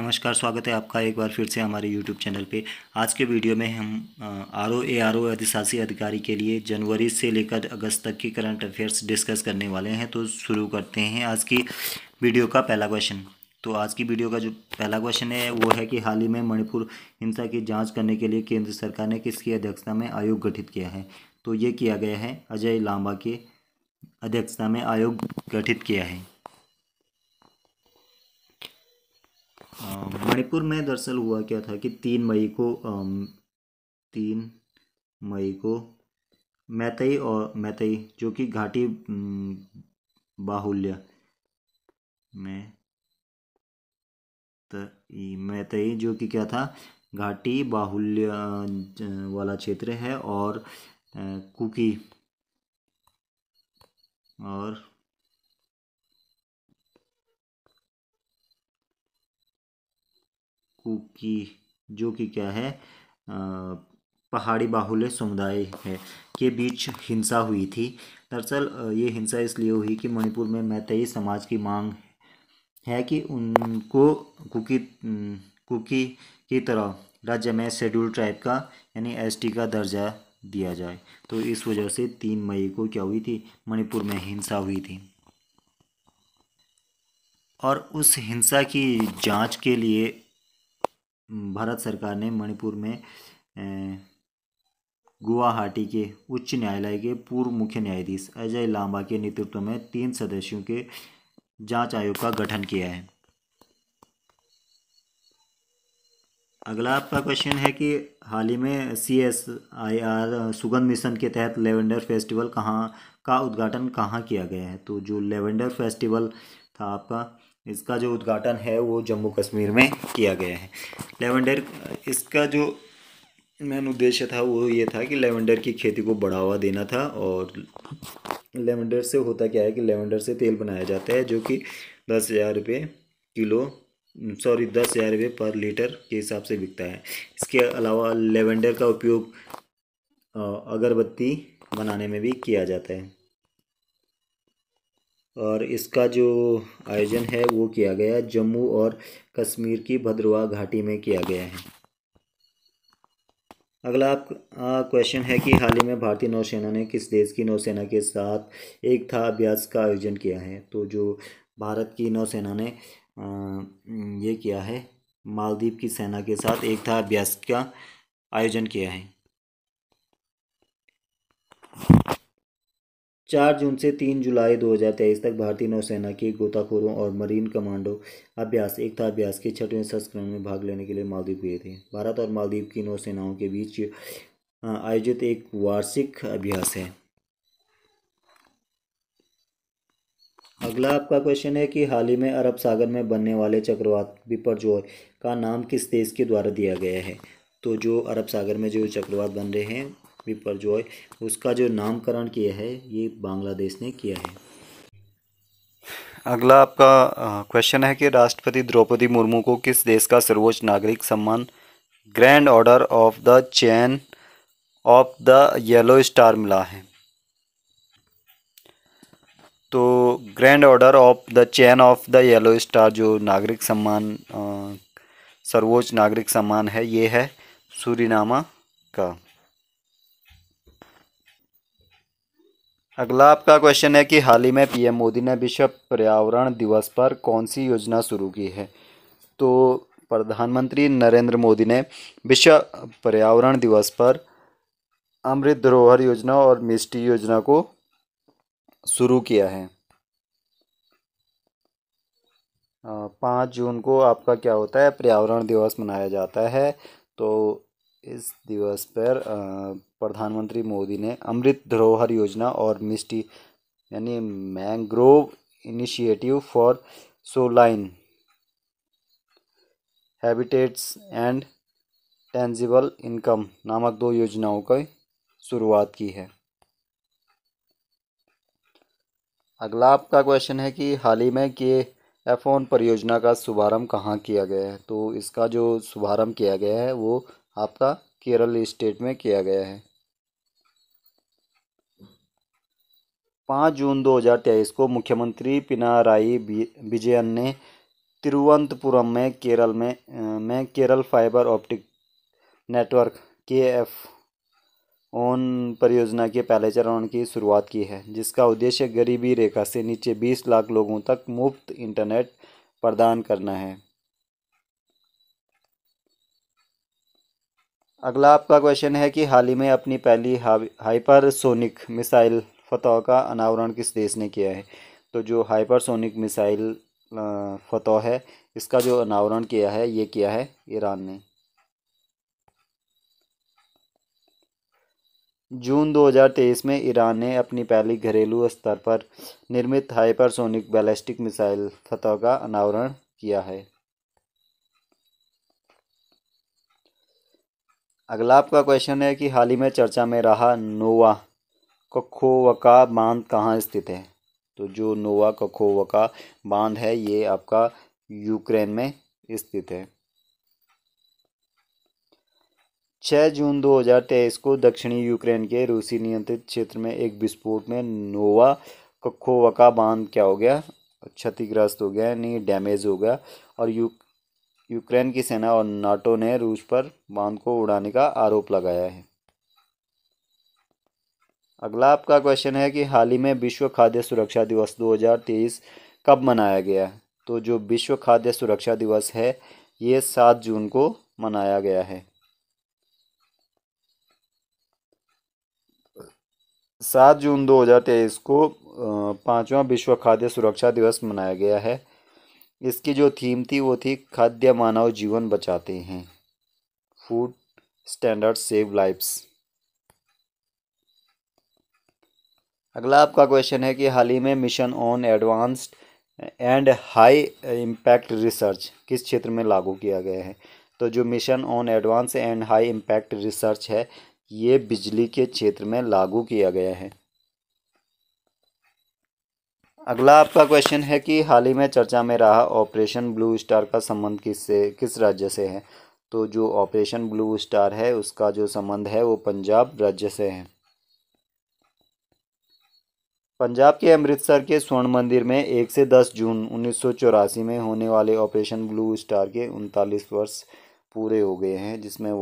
नमस्कार, स्वागत है आपका एक बार फिर से हमारे YouTube चैनल पे। आज के वीडियो में हम आर ओ अधिशासी अधिकारी के लिए जनवरी से लेकर अगस्त तक की करंट अफेयर्स डिस्कस करने वाले हैं। तो शुरू करते हैं आज की वीडियो का पहला क्वेश्चन। तो आज की वीडियो का जो पहला क्वेश्चन है वो है कि हाल ही में मणिपुर हिंसा की जाँच करने के लिए केंद्र सरकार ने किसकी अध्यक्षता में आयोग गठित किया है? तो ये किया गया है अजय लांबा की अध्यक्षता में आयोग गठित किया है। मणिपुर में दरअसल हुआ क्या था कि 3 मई को मैतई जो कि घाटी बाहुल्य मैतई जो कि क्या था, घाटी बाहुल्य वाला क्षेत्र है। और कुकी और कुकी जो कि क्या है, पहाड़ी बाहुल्य समुदाय है के बीच हिंसा हुई थी। दरअसल ये हिंसा इसलिए हुई कि मणिपुर में मैतेई समाज की मांग है कि उनको कुकी कुकी की तरह राज्य में शेड्यूल ट्राइब का यानी एसटी का दर्जा दिया जाए। तो इस वजह से 3 मई को क्या हुई थी, मणिपुर में हिंसा हुई थी। और उस हिंसा की जांच के लिए भारत सरकार ने मणिपुर में गुवाहाटी के उच्च न्यायालय के पूर्व मुख्य न्यायाधीश अजय लांबा के नेतृत्व में 3 सदस्यों के जांच आयोग का गठन किया है। अगला आपका क्वेश्चन है कि हाल ही में CSIR सुगंध मिशन के तहत लेवेंडर फेस्टिवल का उद्घाटन कहाँ किया गया है? तो जो लेवेंडर फेस्टिवल था आपका, इसका जो उद्घाटन है वो जम्मू कश्मीर में किया गया है। लेवेंडर, इसका जो मेन उद्देश्य था वो ये था कि लेवेंडर की खेती को बढ़ावा देना था। और लेवेंडर से होता क्या है कि लेवेंडर से तेल बनाया जाता है जो कि 10,000 रुपये पर लीटर के हिसाब से बिकता है। इसके अलावा लेवेंडर का उपयोग अगरबत्ती बनाने में भी किया जाता है। और इसका जो आयोजन है वो किया गया जम्मू और कश्मीर की भद्रवाह घाटी में किया गया है। अगला आप क्वेश्चन है कि हाल ही में भारतीय नौसेना ने किस देश की नौसेना के साथ एक था अभ्यास का आयोजन किया है? तो जो भारत की नौसेना ने ये किया है, मालदीव की सेना के साथ एक था अभ्यास का आयोजन किया है। 4 जून से 3 जुलाई 2023 तक भारतीय नौसेना के गोताखोरों और मरीन कमांडो अभ्यास एकता अभ्यास के 6वें संस्करण में भाग लेने के लिए मालदीव गए थे। भारत और मालदीव की नौसेनाओं के बीच आयोजित एक वार्षिक अभ्यास है। अगला आपका क्वेश्चन है कि हाल ही में अरब सागर में बनने वाले चक्रवात बिपरजॉय का नाम किस देश के द्वारा दिया गया है? तो जो अरब सागर में जो चक्रवात बन रहे हैं बिपरजॉय, उसका जो नामकरण किया है ये बांग्लादेश ने किया है। अगला आपका क्वेश्चन है कि राष्ट्रपति द्रौपदी मुर्मू को किस देश का सर्वोच्च नागरिक सम्मान grand order of the chain of the yellow star मिला है? तो grand order of the chain of the yellow star जो नागरिक सम्मान सर्वोच्च नागरिक सम्मान है ये है सूरीनामा का। अगला आपका क्वेश्चन है कि हाल ही में पीएम मोदी ने विश्व पर्यावरण दिवस पर कौन सी योजना शुरू की है? तो प्रधानमंत्री नरेंद्र मोदी ने विश्व पर्यावरण दिवस पर अमृत धरोहर योजना और मिष्टी योजना को शुरू किया है। 5 जून को आपका क्या होता है, पर्यावरण दिवस मनाया जाता है। तो इस दिवस पर प्रधानमंत्री मोदी ने अमृत धरोहर योजना और मिष्टी यानी mangrove initiative for saline habitats and tangible income नामक 2 योजनाओं की शुरुआत की है। अगला आपका क्वेश्चन है कि हाल ही में के F1 परियोजना का शुभारंभ कहाँ किया गया है? तो इसका जो शुभारंभ किया गया है वो आपका केरल स्टेट में किया गया है। 5 जून 2023 को मुख्यमंत्री पिनाराई विजयन ने तिरुवनंतपुरम में Kerala fibre optic network KF own परियोजना के पहले चरण की शुरुआत की है, जिसका उद्देश्य गरीबी रेखा से नीचे 20 लाख लोगों तक मुफ्त इंटरनेट प्रदान करना है। अगला आपका क्वेश्चन है कि हाल ही में अपनी पहली हाइपरसोनिक मिसाइल फतह का अनावरण किस देश ने किया है। तो जो हाइपरसोनिक मिसाइल फतह है, इसका जो अनावरण किया है ये किया है ईरान ने। जून 2023 में ईरान ने अपनी पहली घरेलू स्तर पर निर्मित हाइपरसोनिक बैलिस्टिक मिसाइल फतह का अनावरण किया है। अगला आपका क्वेश्चन है कि हाल ही में चर्चा में रहा नोवा कखोवका बांध कहाँ स्थित है। तो जो नोवा कखोवका बांध है ये आपका यूक्रेन में स्थित है। 6 जून 2023 को दक्षिणी यूक्रेन के रूसी नियंत्रित क्षेत्र में एक विस्फोट में नोवा कखोवका बांध क्या हो गया, क्षतिग्रस्त हो गया, यानी डैमेज हो गया, और यूक्रेन की सेना और नाटो ने रूस पर बांध को उड़ाने का आरोप लगाया है। अगला आपका क्वेश्चन है कि हाल ही में विश्व खाद्य सुरक्षा दिवस 2023 कब मनाया गया। तो जो विश्व खाद्य सुरक्षा दिवस है ये 7 जून को मनाया गया है। 7 जून 2023 को 5वां विश्व खाद्य सुरक्षा दिवस मनाया गया है। इसकी जो थीम थी वो थी खाद्य मानव जीवन बचाते हैं, फूड स्टैंडर्ड सेव लाइव्स। अगला आपका क्वेश्चन है कि हाल ही में mission on advanced and high impact research किस क्षेत्र में लागू किया गया है। तो जो mission on advance and high impact research है ये बिजली के क्षेत्र में लागू किया गया है। अगला आपका क्वेश्चन है कि हाल ही में चर्चा में रहा ऑपरेशन ब्लू स्टार का संबंध किस राज्य से है। तो जो ऑपरेशन ब्लू स्टार है उसका जो संबंध है वो पंजाब राज्य से है। पंजाब के अमृतसर के स्वर्ण मंदिर में 1 से 10 जून 1984 में होने वाले ऑपरेशन ब्लू स्टार के 39 वर्ष पूरे हो गए हैं, जिसमें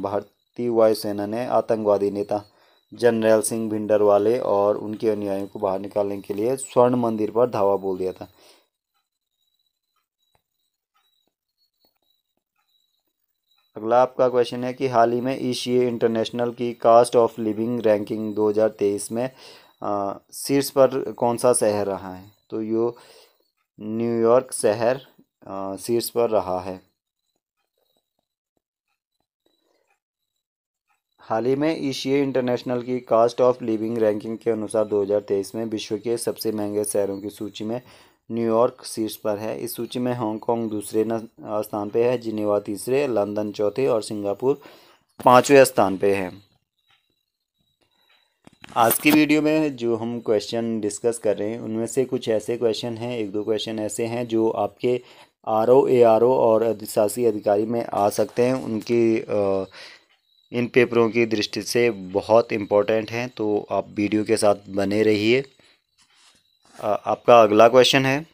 भारतीय वायुसेना ने आतंकवादी नेता जनरल सिंह भिंडरवाले और उनके अनुयायियों को बाहर निकालने के लिए स्वर्ण मंदिर पर धावा बोल दिया था। अगला आपका क्वेश्चन है कि हाल ही में ECA इंटरनेशनल की कास्ट ऑफ लिविंग रैंकिंग 2023 में शीर्ष पर कौन सा शहर रहा है। तो यो न्यूयॉर्क शहर शीर्ष पर रहा है। हाल ही में ECA इंटरनेशनल की कास्ट ऑफ लिविंग रैंकिंग के अनुसार 2023 में विश्व के सबसे महंगे शहरों की सूची में न्यूयॉर्क शीर्ष पर है। इस सूची में हांगकांग दूसरे स्थान पे है, जिनेवा तीसरे, लंदन चौथे और सिंगापुर 5वें स्थान पे है। आज की वीडियो में जो हम क्वेश्चन डिस्कस कर रहे हैं उनमें से कुछ ऐसे क्वेश्चन हैं, 1-2 क्वेश्चन ऐसे हैं जो आपके RO ARO और अधिशासी अधिकारी में आ सकते हैं। उनकी इन पेपरों की दृष्टि से बहुत इम्पोर्टेंट हैं, तो आप वीडियो के साथ बने रहिए। आपका अगला क्वेश्चन है,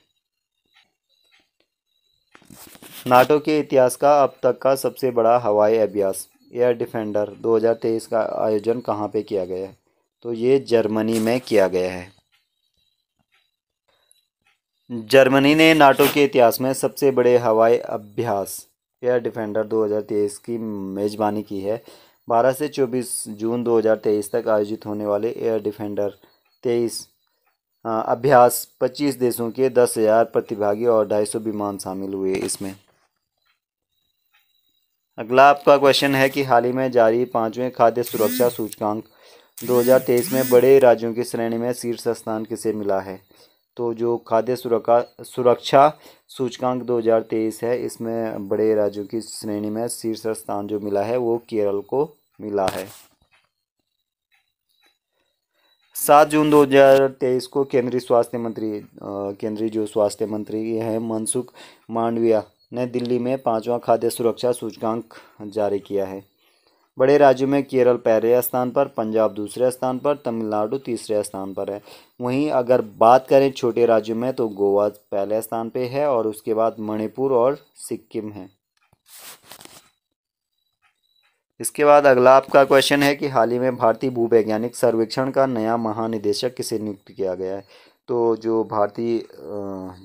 नाटो के इतिहास का अब तक का सबसे बड़ा हवाई अभ्यास एयर डिफेंडर 2023 का आयोजन कहाँ पे किया गया है। तो ये जर्मनी में किया गया है। जर्मनी ने नाटो के इतिहास में सबसे बड़े हवाई अभ्यास एयर डिफेंडर 2023 की मेज़बानी की है। 12 से 24 जून 2023 तक आयोजित होने वाले एयर डिफेंडर 23 अभ्यास 25 देशों के 10,000 प्रतिभागी और 250 विमान शामिल हुए इसमें। अगला आपका क्वेश्चन है कि हाल ही में जारी 5वें खाद्य सुरक्षा सूचकांक 2023 में बड़े राज्यों की श्रेणी में शीर्ष स्थान किसे मिला है। तो जो खाद्य सुरक्षा सूचकांक 2023 है इसमें बड़े राज्यों की श्रेणी में शीर्ष स्थान जो मिला है वो केरल को मिला है। 7 जून 2023 को केंद्रीय जो स्वास्थ्य मंत्री हैं मनसुख मांडविया ने दिल्ली में 5वां खाद्य सुरक्षा सूचकांक जारी किया है। बड़े राज्यों में केरल पहले स्थान पर, पंजाब दूसरे स्थान पर, तमिलनाडु तीसरे स्थान पर है। वहीं अगर बात करें छोटे राज्यों में तो गोवा पहले स्थान पे है और उसके बाद मणिपुर और सिक्किम है। इसके बाद अगला आपका क्वेश्चन है कि हाल ही में भारतीय भूवैज्ञानिक सर्वेक्षण का नया महानिदेशक किसे नियुक्त किया गया है। तो जो भारतीय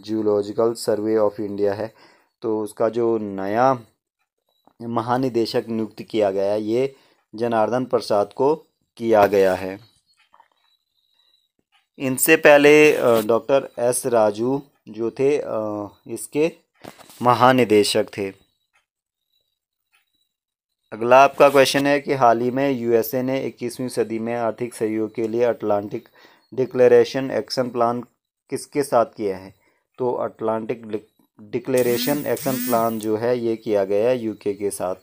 जियोलॉजिकल सर्वे ऑफ इंडिया है, तो उसका जो नया महानिदेशक नियुक्त किया गया है ये जनार्दन प्रसाद को किया गया है। इनसे पहले डॉक्टर एस राजू जो थे इसके महानिदेशक थे। अगला आपका क्वेश्चन है कि हाल ही में यूएसए ने 21वीं सदी में आर्थिक सहयोग के लिए अटलांटिक डिक्लेरेशन एक्शन प्लान किसके साथ किया है। तो अटलांटिक डिक्लेरेशन एक्शन प्लान जो है ये किया गया है यूके के साथ।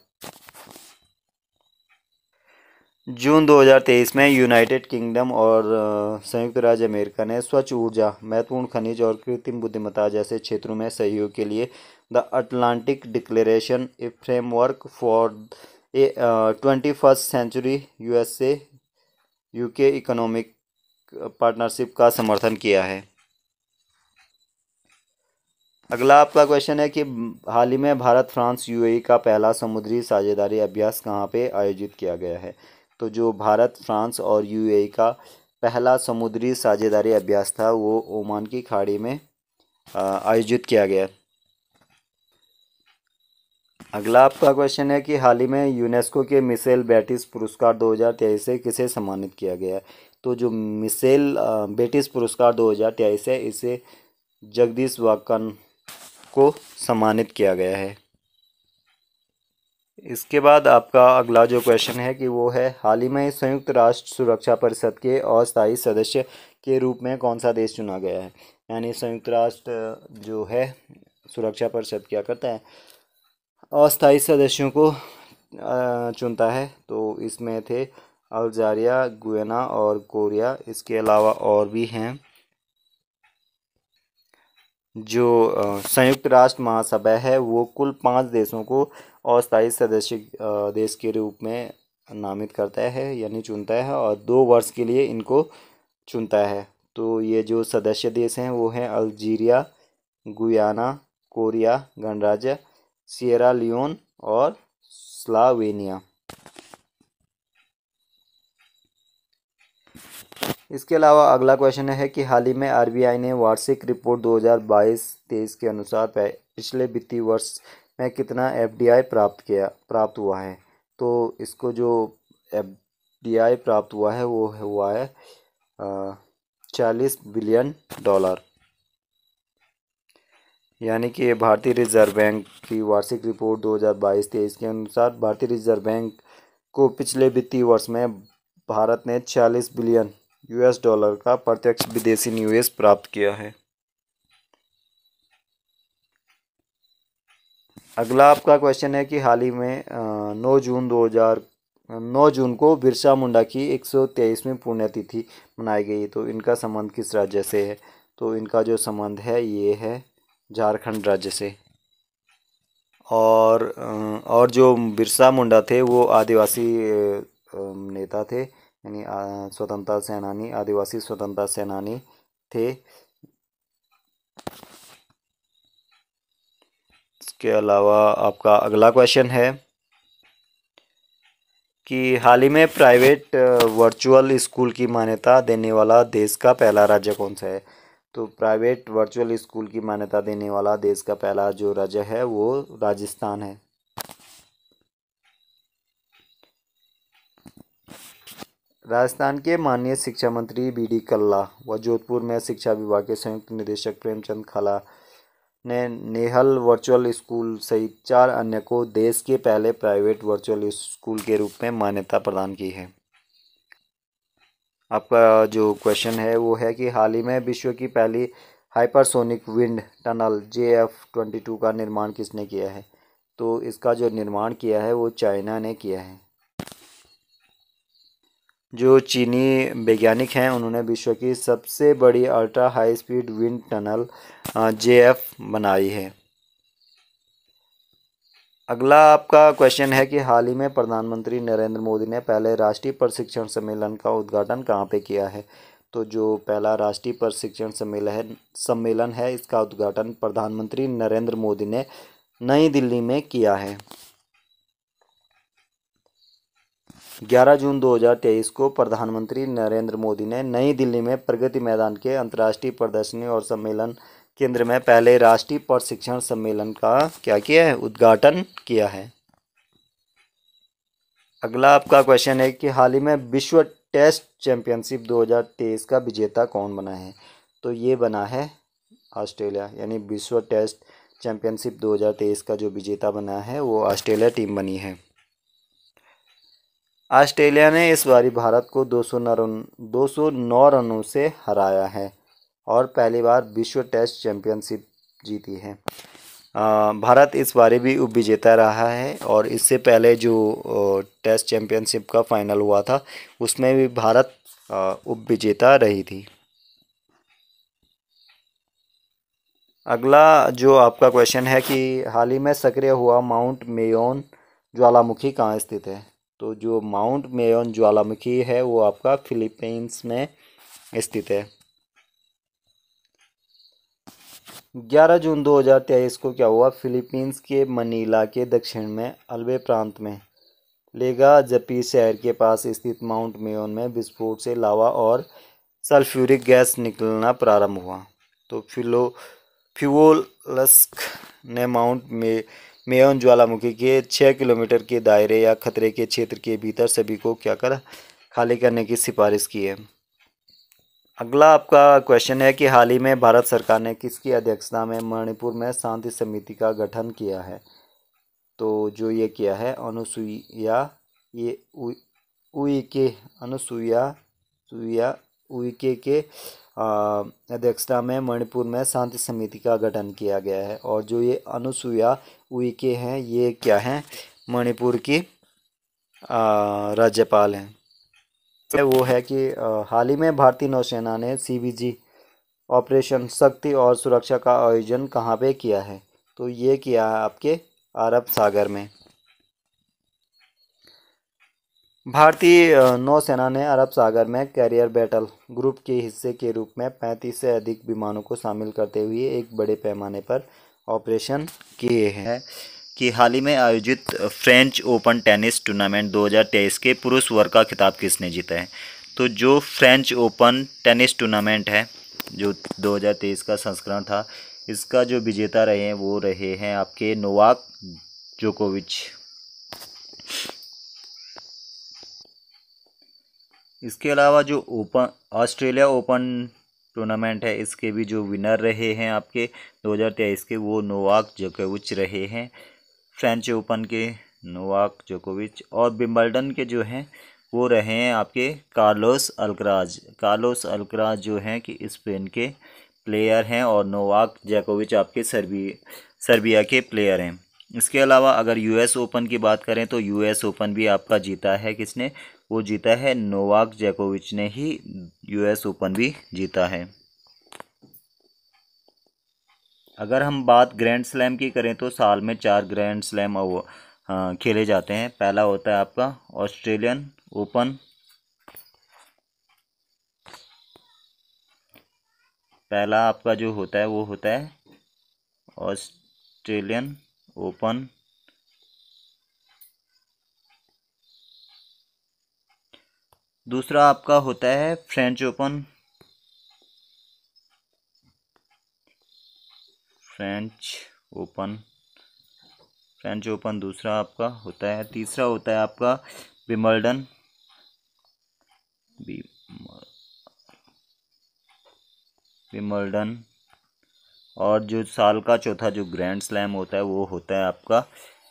जून 2023 में यूनाइटेड किंगडम और संयुक्त राज्य अमेरिका ने स्वच्छ ऊर्जा, महत्वपूर्ण खनिज और कृत्रिम बुद्धिमत्ता जैसे क्षेत्रों में सहयोग के लिए the Atlantic declaration a framework for a 21st century USA UK economic partnership का समर्थन किया है। अगला आपका क्वेश्चन है कि हाल ही में भारत फ्रांस यूएई का पहला समुद्री साझेदारी अभ्यास कहाँ पे आयोजित किया गया है। तो जो भारत फ्रांस और यूएई का पहला समुद्री साझेदारी अभ्यास था वो ओमान की खाड़ी में आयोजित किया गया। अगला आपका क्वेश्चन है कि हाल ही में यूनेस्को के मिशेल बेटिस पुरस्कार 2023 से किसे सम्मानित किया गया है। तो जो मिशेल बेटिस पुरस्कार 2023 है इसे जगदीश वाकन को सम्मानित किया गया है। इसके बाद आपका अगला जो क्वेश्चन है कि वो है हाल ही में संयुक्त राष्ट्र सुरक्षा परिषद के अस्थायी सदस्य के रूप में कौन सा देश चुना गया है। यानी संयुक्त राष्ट्र जो है सुरक्षा परिषद क्या करता है, अस्थायी सदस्यों को चुनता है। तो इसमें थे अल्जीरिया, गुयाना और कोरिया। इसके अलावा और भी हैं। जो संयुक्त राष्ट्र महासभा है वो कुल 5 देशों को अस्थायी सदस्य देश के रूप में नामित करता है यानी चुनता है और 2 वर्ष के लिए इनको चुनता है। तो ये जो सदस्य देश हैं वो हैं अल्जीरिया, गुयाना, कोरिया गणराज्य, सिएरा लियोन और स्लोवेनिया। इसके अलावा अगला क्वेश्चन है कि हाल ही में आरबीआई ने वार्षिक रिपोर्ट 2022-23 के अनुसार पिछले वित्तीय वर्ष में कितना एफडीआई प्राप्त हुआ है। तो इसको जो एफडीआई प्राप्त हुआ है वो हुआ है 40 बिलियन डॉलर। यानी कि भारतीय रिजर्व बैंक की वार्षिक रिपोर्ट 2022-23 के अनुसार भारतीय रिजर्व बैंक को पिछले वित्तीय वर्ष में भारत ने 40 बिलियन यूएस डॉलर का प्रत्यक्ष विदेशी निवेश प्राप्त किया है। अगला आपका क्वेश्चन है कि हाल ही में 9 जून को बिरसा मुंडा की 123वीं पुण्यतिथि मनाई गई। तो इनका संबंध किस राज्य से है। तो इनका जो संबंध है ये है झारखंड राज्य से। और जो बिरसा मुंडा थे वो आदिवासी नेता थे यानी स्वतंत्रता सेनानी, आदिवासी स्वतंत्रता सेनानी थे। इसके अलावा आपका अगला क्वेश्चन है कि हाल ही में प्राइवेट वर्चुअल स्कूल की मान्यता देने वाला देश का पहला राज्य कौन सा है। तो प्राइवेट वर्चुअल स्कूल की मान्यता देने वाला देश का पहला जो राज्य है वो राजस्थान है। राजस्थान के माननीय शिक्षा मंत्री बीडी कल्ला व जोधपुर में शिक्षा विभाग के संयुक्त निदेशक प्रेमचंद खाला ने नेहल वर्चुअल स्कूल सहित 4 अन्य को देश के पहले प्राइवेट वर्चुअल स्कूल के रूप में मान्यता प्रदान की है। आपका जो क्वेश्चन है वो है कि हाल ही में विश्व की पहली हाइपरसोनिक विंड टनल JF-22 का निर्माण किसने किया है। तो इसका जो निर्माण किया है वो चाइना ने किया है। जो चीनी वैज्ञानिक हैं उन्होंने विश्व की सबसे बड़ी ultra high speed wind tunnel JF बनाई है। अगला आपका क्वेश्चन है कि हाल ही में प्रधानमंत्री नरेंद्र मोदी ने पहले राष्ट्रीय प्रशिक्षण सम्मेलन का उद्घाटन कहाँ पे किया है। तो जो पहला राष्ट्रीय प्रशिक्षण सम्मेलन है इसका उद्घाटन प्रधानमंत्री नरेंद्र मोदी ने नई दिल्ली में किया है। 11 जून 2023 को प्रधानमंत्री नरेंद्र मोदी ने नई दिल्ली में प्रगति मैदान के अंतर्राष्ट्रीय प्रदर्शनी और सम्मेलन केंद्र में पहले राष्ट्रीय प्रशिक्षण सम्मेलन का क्या किया है, उद्घाटन किया है। अगला आपका क्वेश्चन है कि हाल ही में विश्व टेस्ट चैंपियनशिप 2023 का विजेता कौन बना है। तो ये बना है ऑस्ट्रेलिया, यानी विश्व टेस्ट चैंपियनशिप 2023 का जो विजेता बना है वो ऑस्ट्रेलिया टीम बनी है। ऑस्ट्रेलिया ने इस बारी भारत को 209 रनों से हराया है और पहली बार विश्व टेस्ट चैंपियनशिप जीती है। भारत इस बारी भी उप विजेता रहा है और इससे पहले जो टेस्ट चैंपियनशिप का फाइनल हुआ था उसमें भी भारत उप विजेता रही थी। अगला जो आपका क्वेश्चन है कि हाल ही में सक्रिय हुआ माउंट मेयोन ज्वालामुखी कहाँ स्थित है। तो जो माउंट मेयोन ज्वालामुखी है वो आपका फिलीपींस में स्थित है। 11 जून 2023 को क्या हुआ, फिलीपींस के मनीला के दक्षिण में अल्वे प्रांत में लेगाजपी शहर के पास स्थित माउंट मेयोन में विस्फोट से लावा और सल्फ्यूरिक गैस निकलना प्रारंभ हुआ। तो फ्यूओलस्क ने माउंट मेयोन ज्वालामुखी के 6 किलोमीटर के दायरे या खतरे के क्षेत्र के भीतर सभी को क्या कर खाली करने की सिफारिश की है। अगला आपका क्वेश्चन है कि हाल ही में भारत सरकार ने किसकी अध्यक्षता में मणिपुर में शांति समिति का गठन किया है। तो जो ये किया है अनुसुईया उइके के अध्यक्षता में मणिपुर में शांति समिति का गठन किया गया है। और जो ये अनुसुईया उइके हैं ये क्या हैं, मणिपुर की राज्यपाल हैं। वो है कि हाल ही में भारतीय नौसेना ने CVG ऑपरेशन शक्ति और सुरक्षा का आयोजन कहाँ पे किया है। तो ये किया है आपके अरब सागर में। भारतीय नौसेना ने अरब सागर में कैरियर बैटल ग्रुप के हिस्से के रूप में 35 से अधिक विमानों को शामिल करते हुए एक बड़े पैमाने पर ऑपरेशन किए हैं। कि हाल ही में आयोजित फ्रेंच ओपन टेनिस टूर्नामेंट 2023 के पुरुष वर्ग का खिताब किसने जीता है। तो जो फ्रेंच ओपन टेनिस टूर्नामेंट है जो 2023 का संस्करण था इसका जो विजेता रहे हैं वो रहे हैं आपके नोवाक जोकोविच। इसके अलावा जो ऑस्ट्रेलिया ओपन टूर्नामेंट है इसके भी जो विनर रहे हैं आपके 2023 के वो नोवाक जोकोविच रहे हैं, फ्रेंच ओपन के नोवाक जोकोविच। और विंबलडन के जो हैं वो रहे हैं आपके कार्लोस अल्कराज जो हैं कि स्पेन के प्लेयर हैं और नोवाक जोकोविच आपके सर्बिया के प्लेयर हैं। इसके अलावा अगर US ओपन की बात करें तो US ओपन भी आपका जीता है किसने, वो जीता है नोवाक जोकोविच ने ही US ओपन भी जीता है। अगर हम बात ग्रैंड स्लैम की करें तो साल में 4 ग्रैंड स्लैम खेले जाते हैं। पहला होता है आपका ऑस्ट्रेलियन ओपन, पहला आपका जो होता है वो होता है ऑस्ट्रेलियन ओपन। दूसरा आपका होता है फ्रेंच ओपन, फ्रेंच ओपन दूसरा आपका होता है। तीसरा होता है आपका विंबलडन। और जो साल का चौथा जो ग्रैंड स्लैम होता है वो होता है आपका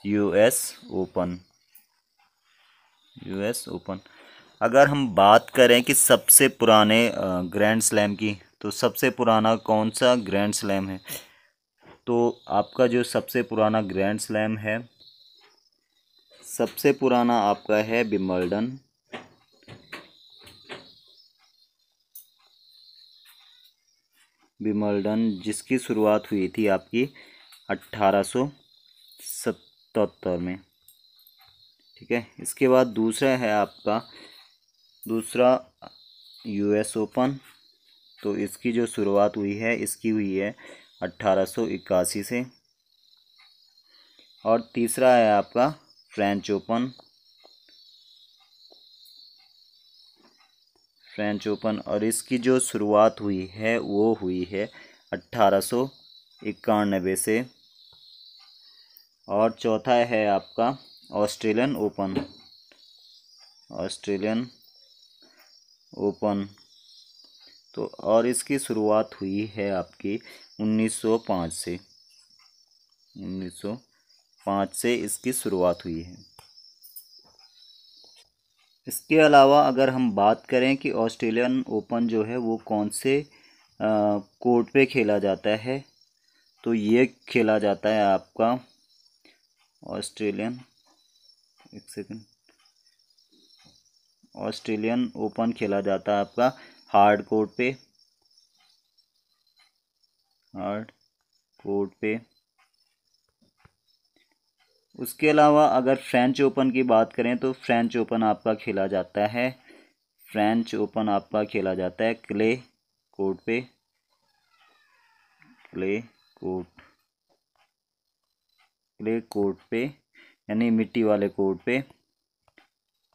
US ओपन। अगर हम बात करें कि सबसे पुराने ग्रैंड स्लैम की तो सबसे पुराना कौन सा ग्रैंड स्लैम है, तो आपका जो सबसे पुराना ग्रैंड स्लैम है सबसे पुराना आपका है विंबलडन जिसकी शुरुआत हुई थी आपकी 1870 1977 में। ठीक है, इसके बाद दूसरा है आपका दूसरा यूएस ओपन। तो इसकी जो शुरुआत हुई है इसकी हुई है 1881 से। और तीसरा है आपका फ्रेंच ओपन। और इसकी जो शुरुआत हुई है वो हुई है 1891 से। और चौथा है आपका ऑस्ट्रेलियन ओपन। तो और इसकी शुरुआत हुई है आपकी 1905 से। 1905 से इसकी शुरुआत हुई है। इसके अलावा अगर हम बात करें कि ऑस्ट्रेलियन ओपन जो है वो कौन से कोर्ट पे खेला जाता है, तो ये खेला जाता है आपका ऑस्ट्रेलियन ओपन खेला जाता है आपका हार्ड कोर्ट पे। उसके अलावा अगर फ्रेंच ओपन की बात करें तो फ्रेंच ओपन आपका खेला जाता है क्ले कोर्ट पे यानी मिट्टी वाले कोर्ट पे।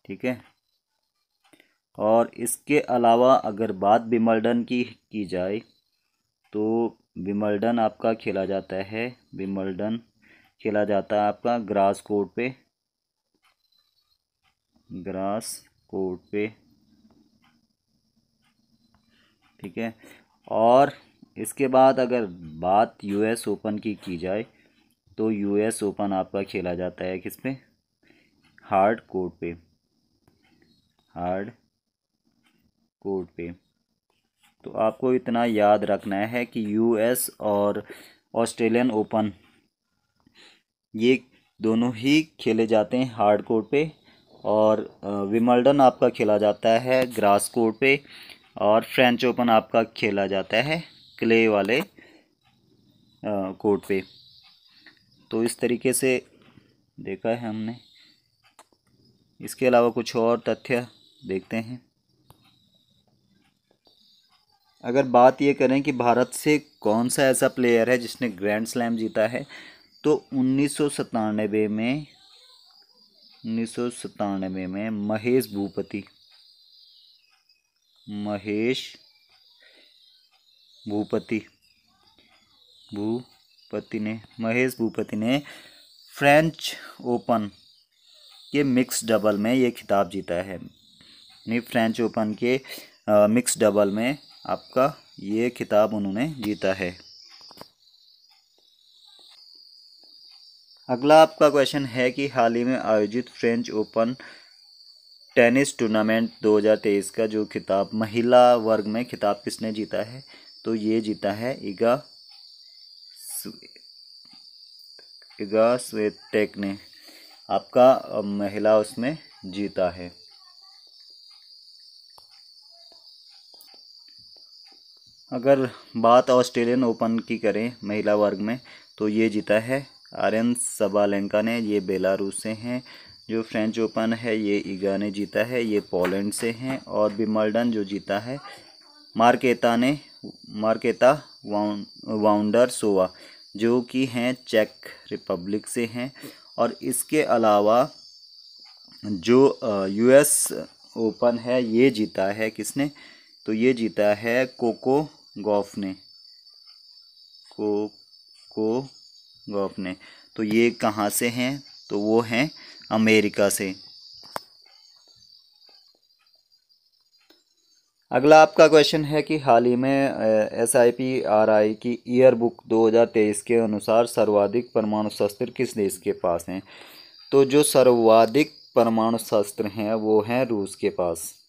ठीक है, और इसके अलावा अगर बात विंबलडन की जाए तो विंबलडन आपका खेला जाता है आपका ग्रास कोर्ट पे। ठीक है, और इसके बाद अगर बात यूएस ओपन की जाए तो यूएस ओपन आपका खेला जाता है किस पे? हार्ड कोर्ट पे। तो आपको इतना याद रखना है कि यूएस और ऑस्ट्रेलियन ओपन ये दोनों ही खेले जाते हैं हार्ड कोर्ट पे। और विंबलडन आपका खेला जाता है ग्रास कोर्ट पे। और फ्रेंच ओपन आपका खेला जाता है क्ले वाले कोर्ट पे। तो इस तरीके से देखा है हमने। इसके अलावा कुछ और तथ्य देखते हैं। अगर बात ये करें कि भारत से कौन सा ऐसा प्लेयर है जिसने ग्रैंड स्लैम जीता है, तो 1997 में महेश भूपति ने फ्रेंच ओपन के मिक्स डबल में ये खिताब जीता है। नहीं, फ्रेंच ओपन के मिक्स डबल में आपका ये खिताब उन्होंने जीता है। अगला आपका क्वेश्चन है कि हाल ही में आयोजित फ्रेंच ओपन टेनिस टूर्नामेंट 2023 का जो खिताब महिला वर्ग में खिताब किसने जीता है? तो ये जीता है इगा स्विएटेक ने आपका महिला उसमें जीता है। अगर बात ऑस्ट्रेलियन ओपन की करें महिला वर्ग में, तो ये जीता है आर्यन सबालेंका ने, ये बेलारूस से हैं। जो फ्रेंच ओपन है ये इगा ने जीता है, ये पोलैंड से हैं। और विंबलडन जो जीता है मार्केता वाउंडरसोवा जो कि हैं चेक रिपब्लिक से हैं। और इसके अलावा जो यूएस ओपन है ये जीता है किसने? तो ये जीता है कोको गॉफ ने। तो ये कहाँ से हैं? तो वो हैं अमेरिका से। अगला आपका क्वेश्चन है कि हाल ही में SIPRI की ईयर बुक 2023 के अनुसार सर्वाधिक परमाणु शस्त्र किस देश के पास हैं? तो जो सर्वाधिक परमाणु शस्त्र हैं वो हैं रूस के पास।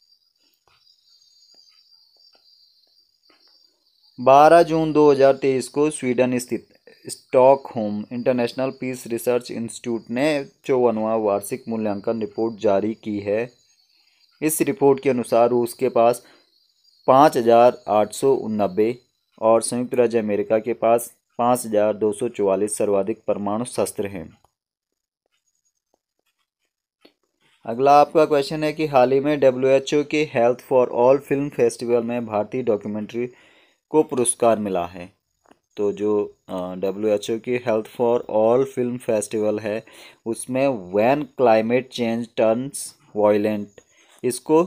12 जून 2023 को स्वीडन स्थित Stockholm International Peace Research Institute ने 54वां वार्षिक मूल्यांकन रिपोर्ट जारी की है। इस रिपोर्ट के अनुसार रूस के पास 5,889 और संयुक्त राज्य अमेरिका के पास 5,244 सर्वाधिक परमाणु शस्त्र हैं। अगला आपका क्वेश्चन है कि हाल ही में WHO के health for all film festival में भारतीय डॉक्यूमेंट्री को पुरस्कार मिला है। तो जो WHO की health for all film festival है उसमें when climate change turns violent, इसको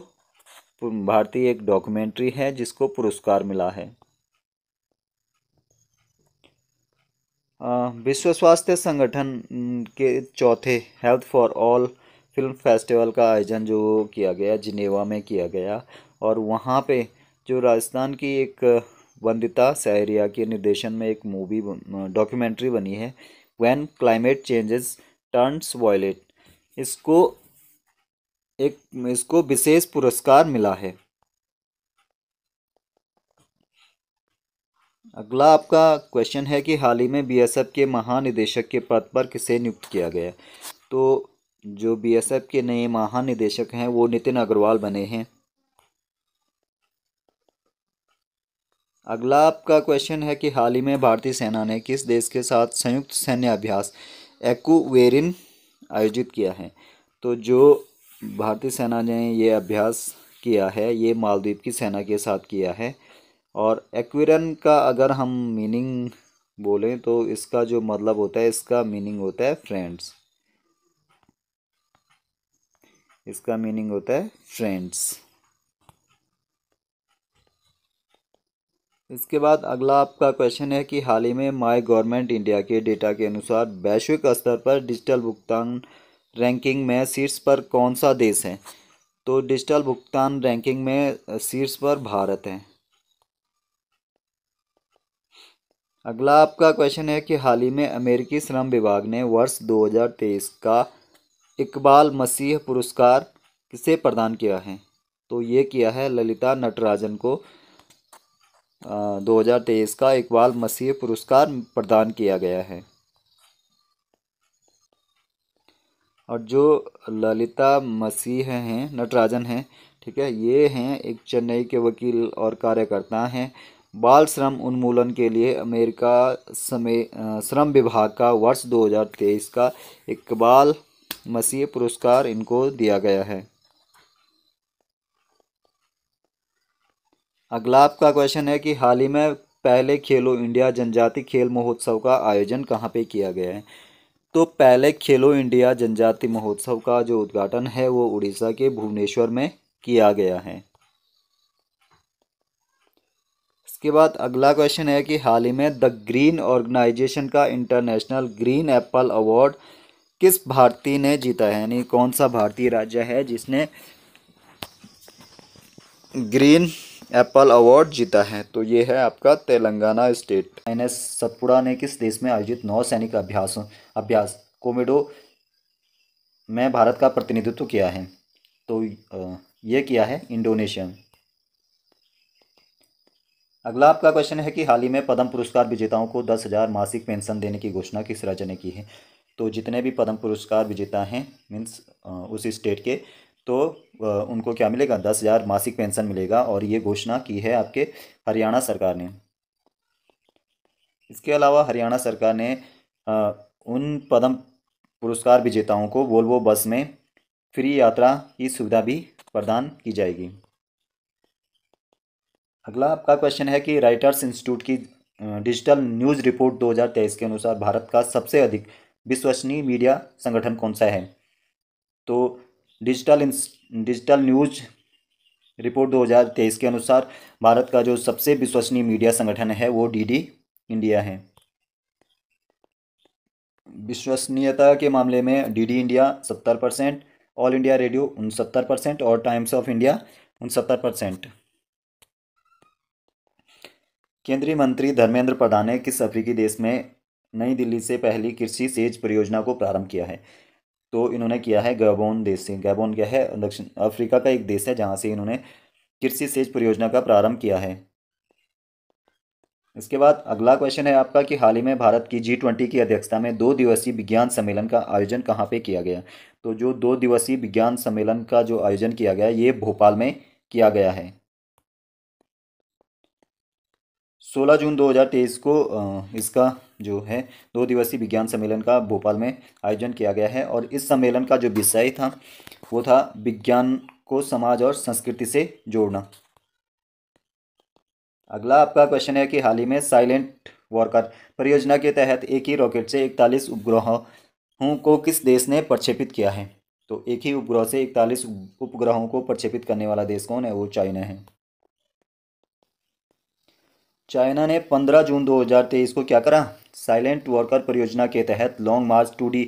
भारतीय एक डॉक्यूमेंट्री है जिसको पुरस्कार मिला है। विश्व स्वास्थ्य संगठन के चौथे health for all film festival का आयोजन जो किया गया जिनेवा में किया गया, और वहाँ पे जो राजस्थान की एक वंदिता सहरिया के निर्देशन में एक मूवी डॉक्यूमेंट्री बनी है when climate changes turns violet, इसको एक इसको विशेष पुरस्कार मिला है। अगला आपका क्वेश्चन है कि हाल ही में BSF के महानिदेशक के पद पर किसे नियुक्त किया गया। तो जो BSF के नए महानिदेशक हैं वो नितिन अग्रवाल बने हैं। अगला आपका क्वेश्चन है कि हाल ही में भारतीय सेना ने किस देश के साथ संयुक्त सैन्य अभ्यास एक्वेरिन आयोजित किया है। तो जो भारतीय सेना ने ये अभ्यास किया है ये मालदीव की सेना के साथ किया है। और एक्वेरिन का अगर हम मीनिंग बोलें तो इसका जो मतलब होता है, इसका मीनिंग होता है फ्रेंड्स। इसका मीनिंग होता है फ्रेंड्स। इसके बाद अगला आपका क्वेश्चन है कि हाल ही में माय गवर्नमेंट इंडिया के डेटा के अनुसार वैश्विक स्तर पर डिजिटल भुगतान रैंकिंग में शीर्ष पर कौन सा देश है। तो डिजिटल भुगतान रैंकिंग में शीर्ष पर भारत है। अगला आपका क्वेश्चन है कि हाल ही में अमेरिकी श्रम विभाग ने वर्ष 2023 का इकबाल मसीह पुरस्कार किसे प्रदान किया है। तो ये किया है ललिता नटराजन को 2023 का इकबाल मसीह पुरस्कार प्रदान किया गया है। और जो ललिता मसीह हैं नटराजन हैं, ठीक है, ये हैं एक चेन्नई के वकील और कार्यकर्ता हैं। बाल श्रम उन्मूलन के लिए अमेरिका श्रम विभाग का वर्ष 2023 का इकबाल मसीह पुरस्कार इनको दिया गया है। अगला आपका क्वेश्चन है कि हाल ही में पहले खेलो इंडिया जनजाति खेल महोत्सव का आयोजन कहाँ पे किया गया है। तो पहले खेलो इंडिया जनजाति महोत्सव का जो उद्घाटन है वो उड़ीसा के भुवनेश्वर में किया गया है। इसके बाद अगला क्वेश्चन है कि हाल ही में द ग्रीन ऑर्गेनाइजेशन का इंटरनेशनल ग्रीन एप्पल अवार्ड किस भारतीय ने जीता है, यानी कौन सा भारतीय राज्य है जिसने ग्रीन एप्पल अवार्ड जीता है। तो ये है आपका तेलंगाना स्टेट। INS सतपुड़ा ने किस देश में आयोजित नौसैनिक अभ्यास कोमोडो में भारत का प्रतिनिधित्व किया है। तो ये किया है इंडोनेशिया। अगला आपका क्वेश्चन है कि हाल ही में पद्म पुरस्कार विजेताओं को 10,000 मासिक पेंशन देने की घोषणा किस राज्य ने की है। तो जितने भी पद्म पुरस्कार विजेता हैं मीन्स उस स्टेट के, तो उनको क्या मिलेगा, 10,000 मासिक पेंशन मिलेगा, और ये घोषणा की है आपके हरियाणा सरकार ने। इसके अलावा हरियाणा सरकार ने उन पद्म पुरस्कार विजेताओं को वोल्वो बस में फ्री यात्रा की सुविधा भी प्रदान की जाएगी। अगला आपका क्वेश्चन है कि राइटर्स इंस्टीट्यूट की डिजिटल न्यूज़ रिपोर्ट 2023 के अनुसार भारत का सबसे अधिक विश्वसनीय मीडिया संगठन कौन सा है। तो डिजिटल न्यूज़ रिपोर्ट 2023 के अनुसार भारत का जो सबसे विश्वसनीय मीडिया संगठन है वो DD इंडिया है। विश्वसनीयता के मामले में DD India 70%, all India radio 69% और टाइम्स ऑफ इंडिया 69%। केंद्रीय मंत्री धर्मेंद्र प्रधान ने किस अफ्रीकी देश में नई दिल्ली से पहली कृषि सेच परियोजना को प्रारंभ किया है। तो इन्होंने किया है गैबोन देश से। गैबोन क्या है, दक्षिण अफ्रीका का एक देश है जहाँ से इन्होंने कृषि सेच परियोजना का प्रारंभ किया है। इसके बाद अगला क्वेश्चन है आपका कि हाल ही में भारत की G20 की अध्यक्षता में 2 दिवसीय विज्ञान सम्मेलन का आयोजन कहाँ पे किया गया। तो जो 2 दिवसीय विज्ञान सम्मेलन का जो आयोजन किया गया ये भोपाल में किया गया है। 16 जून 2023 को इसका जो है 2 दिवसीय विज्ञान सम्मेलन का भोपाल में आयोजन किया गया है, और इस सम्मेलन का जो विषय था वो था विज्ञान को समाज और संस्कृति से जोड़ना। अगला आपका क्वेश्चन है कि हाल ही में साइलेंट वॉरकर परियोजना के तहत एक ही रॉकेट से 41 उपग्रहों को किस देश ने प्रक्षेपित किया है? तो एक ही उपग्रह से 41 उपग्रहों को प्रक्षेपित करने वाला देश कौन है? वो चाइना है। चाइना ने 15 जून 2023 को क्या करा? साइलेंट वॉरकर परियोजना के तहत लॉन्ग मार्च 2D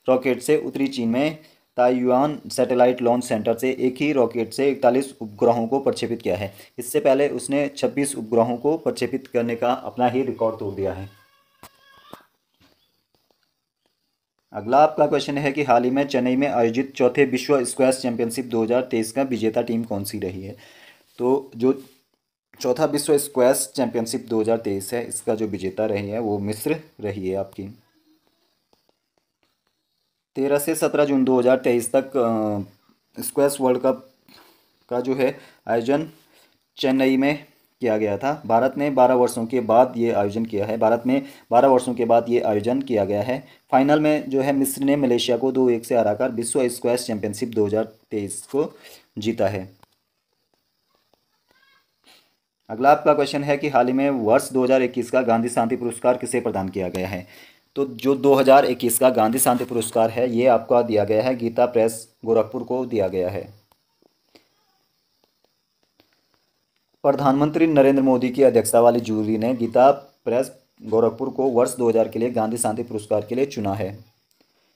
रॉकेट से उत्तरी चीन में ताइयुआन सैटेलाइट लॉन्च सेंटर से एक ही रॉकेट से 41 उपग्रहों को प्रक्षेपित किया है। इससे पहले उसने 26 उपग्रहों को प्रक्षेपित करने का अपना ही रिकॉर्ड तोड़ दिया है। अगला आपका क्वेश्चन है कि हाल ही में चेन्नई में आयोजित चौथे विश्व स्क्वैश चैंपियनशिप 2023 का विजेता टीम कौन सी रही है? तो जो चौथा विश्व स्क्वैश चैंपियनशिप 2023 है, इसका जो विजेता रही है वो मिस्र रही है आपकी। 13 से 17 जून 2023 तक स्क्वैश वर्ल्ड कप का जो है आयोजन चेन्नई में किया गया था। भारत ने 12 वर्षों के बाद ये आयोजन किया है। भारत में 12 वर्षों के बाद ये आयोजन किया गया है। फाइनल में जो है मिस्र ने मलेशिया को 2-1 से हराकर विश्व स्क्वैश चैंपियनशिप 2023 को जीता है। अगला आपका क्वेश्चन है कि हाल ही में वर्ष 2021 का गांधी शांति पुरस्कार किसे प्रदान किया गया है? तो जो 2021 का गांधी शांति पुरस्कार है ये आपका दिया गया है गीता प्रेस गोरखपुर को दिया गया है। प्रधानमंत्री नरेंद्र मोदी की अध्यक्षता वाली जूरी ने गीता प्रेस गोरखपुर को वर्ष 2000 के लिए गांधी शांति पुरस्कार के लिए चुना है।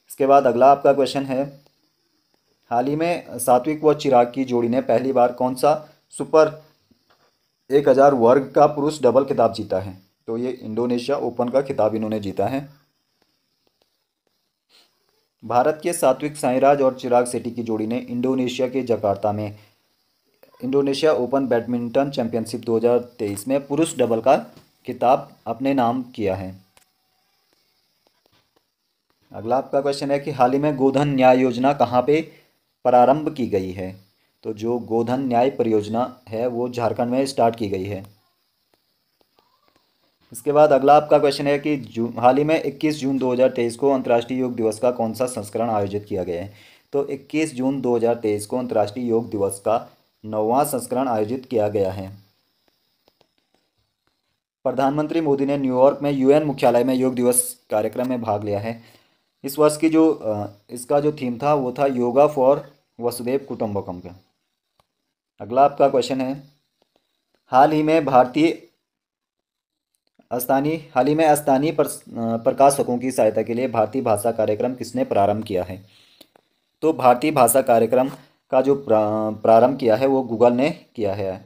इसके बाद अगला आपका क्वेश्चन है, हाल ही में सात्विक व चिराग की जोड़ी ने पहली बार कौन सा सुपर 1000 वर्ग का पुरुष डबल खिताब जीता है? तो ये इंडोनेशिया ओपन का खिताब इन्होंने जीता है। भारत के सात्विक साईराज और चिराग शेट्टी की जोड़ी ने इंडोनेशिया के जकार्ता में इंडोनेशिया ओपन बैडमिंटन चैंपियनशिप 2023 में पुरुष डबल का खिताब अपने नाम किया है। अगला आपका क्वेश्चन है कि हाल ही में गोधन न्याय योजना कहाँ पे प्रारंभ की गई है? तो जो गोधन न्याय परियोजना है वो झारखंड में स्टार्ट की गई है। इसके बाद अगला आपका क्वेश्चन है कि हाल ही में 21 जून 2023 को अंतर्राष्ट्रीय योग दिवस का कौन सा संस्करण आयोजित किया गया है? तो 21 जून 2023 को अंतर्राष्ट्रीय योग दिवस का 9वां संस्करण आयोजित किया गया है। प्रधानमंत्री मोदी ने न्यूयॉर्क में यूएन मुख्यालय में योग दिवस कार्यक्रम में भाग लिया है। इस वर्ष की जो इसका जो थीम था वो था योगा फॉर वसुदेव कुटुंबकम का। अगला आपका क्वेश्चन है, हाल ही में स्थानीय प्रकाशकों की सहायता के लिए भारतीय भाषा कार्यक्रम किसने प्रारंभ किया है? तो भारतीय भाषा कार्यक्रम का जो प्रारंभ किया है वो गूगल ने किया है।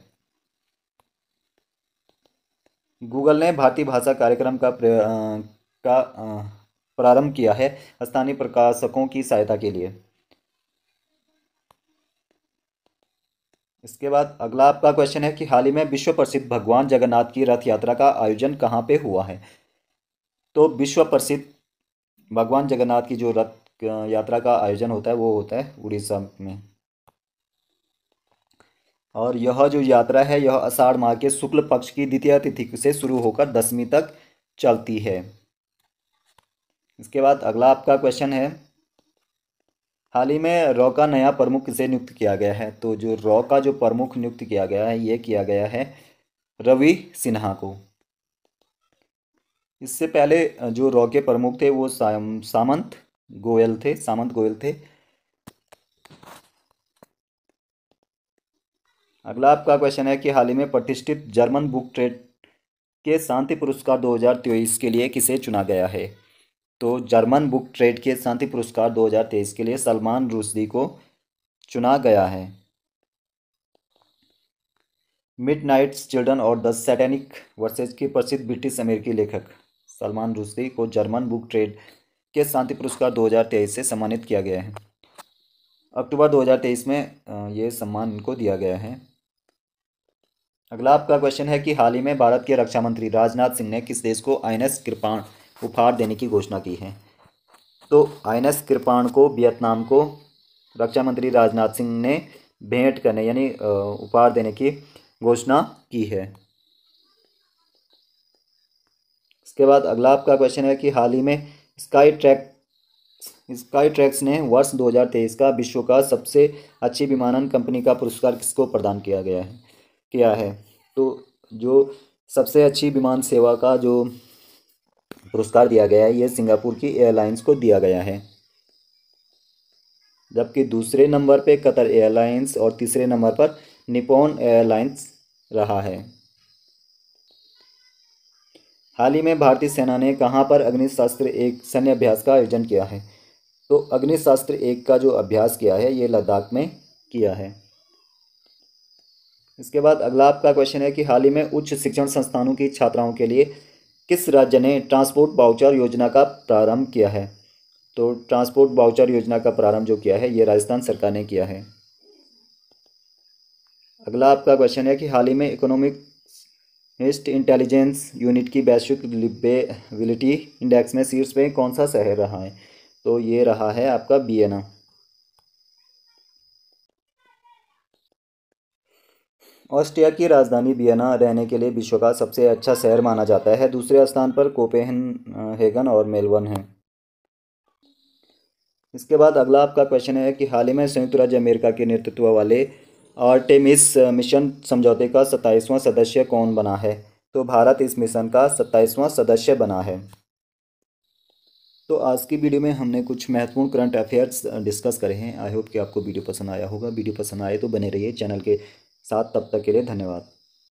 गूगल ने भारतीय भाषा कार्यक्रम का प्रारंभ किया है स्थानीय प्रकाशकों की सहायता के लिए। इसके बाद अगला आपका क्वेश्चन है कि हाल ही में विश्व प्रसिद्ध भगवान जगन्नाथ की रथ यात्रा का आयोजन कहाँ पे हुआ है? तो विश्व प्रसिद्ध भगवान जगन्नाथ की जो रथ यात्रा का आयोजन होता है वो होता है उड़ीसा में। और यह जो यात्रा है यह आषाढ़ माह के शुक्ल पक्ष की द्वितीय तिथि से शुरू होकर 10वीं तक चलती है। इसके बाद अगला आपका क्वेश्चन है, हाल ही में रॉ का नया प्रमुख किसे नियुक्त किया गया है? तो जो रॉ का जो प्रमुख नियुक्त किया गया है ये किया गया है रवि सिन्हा को। इससे पहले जो रॉ के प्रमुख थे वो सामंत गोयल थे। अगला आपका क्वेश्चन है कि हाल ही में प्रतिष्ठित जर्मन बुक ट्रेड के शांति पुरस्कार 2023 के लिए किसे चुना गया है? तो जर्मन बुक ट्रेड के शांति पुरस्कार 2023 के लिए सलमान रुश्दी को चुना गया है। मिडनाइट्स चिल्ड्रन और द सैटेनिक वर्सेस के प्रसिद्ध ब्रिटिश अमेरिकी लेखक सलमान रुश्दी को जर्मन बुक ट्रेड के शांति पुरस्कार 2023 से सम्मानित किया गया है। अक्टूबर 2023 में ये सम्मान इनको दिया गया है। अगला आपका क्वेश्चन है कि हाल ही में भारत के रक्षा मंत्री राजनाथ सिंह ने किस देश को INS कृपाण उपहार देने की घोषणा की है? तो INS कृपाण को वियतनाम को रक्षा मंत्री राजनाथ सिंह ने भेंट करने यानी उपहार देने की घोषणा की है। इसके बाद अगला आपका क्वेश्चन है कि हाल ही में स्काई ट्रैक स्काई ट्रैक्स ने वर्ष 2023 का विश्व का सबसे अच्छी विमानन कंपनी का पुरस्कार किसको प्रदान किया है। तो जो सबसे अच्छी विमान सेवा का जो पुरस्कार दिया गया है ये सिंगापुर की एयरलाइंस को दिया गया है, जबकि दूसरे नंबर पे कतर एयरलाइंस और तीसरे नंबर पर निप्पॉन एयरलाइंस रहा है। हाल ही में भारतीय सेना ने कहां पर अग्निशास्त्र एक सैन्य अभ्यास का आयोजन किया है। तो अग्निशास्त्र एक का जो अभ्यास किया है ये लद्दाख में किया है। इसके बाद अगला आपका क्वेश्चन है कि हाल ही में उच्च शिक्षण संस्थानों की छात्राओं के लिए किस राज्य ने ट्रांसपोर्ट वाउचर योजना का प्रारंभ किया है। तो ट्रांसपोर्ट वाउचर योजना का प्रारंभ जो किया है ये राजस्थान सरकार ने किया है। अगला आपका क्वेश्चन है कि हाल ही में इकोनॉमिस्ट इंटेलिजेंस यूनिट की वैश्विक लिवेबिलिटी इंडेक्स में शीर्ष पे कौन सा शहर रहा है। तो ये रहा है आपका वियना। ऑस्ट्रिया की राजधानी वियना रहने के लिए विश्व का सबसे अच्छा शहर माना जाता है। दूसरे स्थान पर कोपेनहेगन और मेलबर्न है। इसके बाद अगला आपका क्वेश्चन है कि हाल ही में संयुक्त राज्य अमेरिका के नेतृत्व वाले आर्टेमिस मिशन समझौते का 27वां सदस्य कौन बना है। तो भारत इस मिशन का 27वां सदस्य बना है। तो आज की वीडियो में हमने कुछ महत्वपूर्ण करंट अफेयर्स डिस्कस करे हैं। आई होप कि आपको वीडियो पसंद आया होगा। वीडियो पसंद आए तो बने रहिए चैनल के साथ। तब तक के लिए धन्यवाद।